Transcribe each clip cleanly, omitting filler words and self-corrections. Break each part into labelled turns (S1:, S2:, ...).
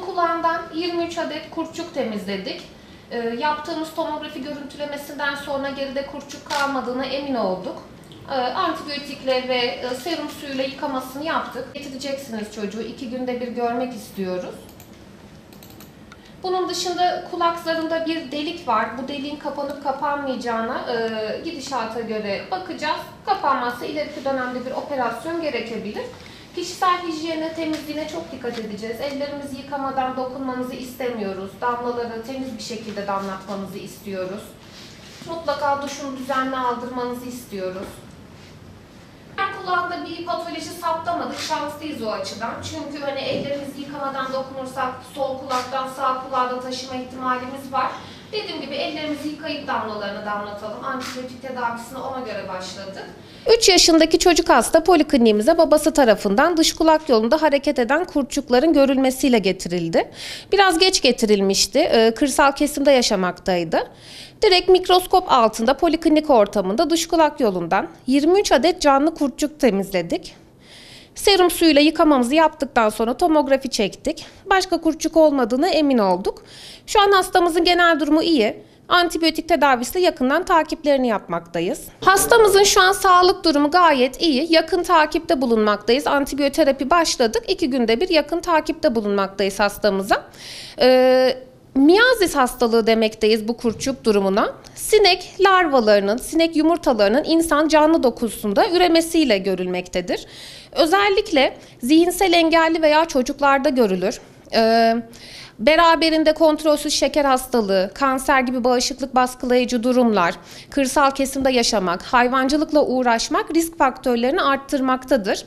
S1: Kulağından 23 adet kurtçuk temizledik. Yaptığımız tomografi görüntülemesinden sonra geride kurtçuk kalmadığına emin olduk. Antibiyotikle ve serum suyuyla yıkamasını yaptık. Getireceksiniz çocuğu. 2 günde bir görmek istiyoruz. Bunun dışında kulak zarında bir delik var. Bu deliğin kapanıp kapanmayacağına gidişata göre bakacağız. Kapanmazsa ileriki dönemde bir operasyon gerekebilir. Kişisel hijyene, temizliğine çok dikkat edeceğiz. Ellerimizi yıkamadan dokunmanızı istemiyoruz. Damlaları temiz bir şekilde damlatmanızı istiyoruz. Mutlaka duşunu düzenli aldırmanızı istiyoruz. Kulağında bir patoloji saptamadık, şanslıyız o açıdan. Çünkü hani ellerimizi yıkamadan dokunursak sol kulaktan sağ kulağa da taşıma ihtimalimiz var. Dediğim gibi ellerimizi yıkayıp damlalarını damlatalım. Antibiyotik tedavisine ona göre başladık. 3 yaşındaki çocuk hasta polikliniğimize babası tarafından dış kulak yolunda hareket eden kurtçukların görülmesiyle getirildi. Biraz geç getirilmişti. Kırsal kesimde yaşamaktaydı. Direkt mikroskop altında poliklinik ortamında dış kulak yolundan 23 adet canlı kurtçuk temizledik. Serum suyuyla yıkamamızı yaptıktan sonra tomografi çektik. Başka kurtçuk olmadığına emin olduk. Şu an hastamızın genel durumu iyi. Antibiyotik tedavisiyle yakından takiplerini yapmaktayız. Hastamızın şu an sağlık durumu gayet iyi. Yakın takipte bulunmaktayız. Antibiyoterapi başladık. 2 günde bir yakın takipte bulunmaktayız hastamıza. Miyazis hastalığı demekteyiz bu kurtçuk durumuna. Sinek larvalarının, sinek yumurtalarının insan canlı dokusunda üremesiyle görülmektedir. Özellikle zihinsel engelli veya çocuklarda görülür. Beraberinde kontrolsüz şeker hastalığı, kanser gibi bağışıklık baskılayıcı durumlar, kırsal kesimde yaşamak, hayvancılıkla uğraşmak risk faktörlerini arttırmaktadır.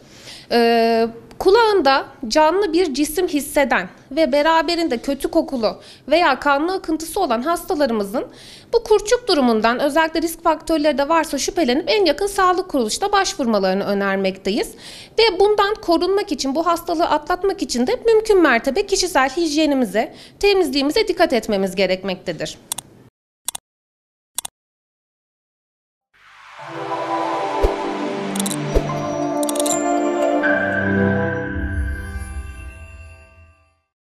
S1: Kulağında canlı bir cisim hisseden ve beraberinde kötü kokulu veya kanlı akıntısı olan hastalarımızın bu kurtçuk durumundan özellikle risk faktörleri de varsa şüphelenip en yakın sağlık kuruluşuna başvurmalarını önermekteyiz. Ve bundan korunmak için, bu hastalığı atlatmak için de mümkün mertebe kişisel hijyenimize, temizliğimize dikkat etmemiz gerekmektedir.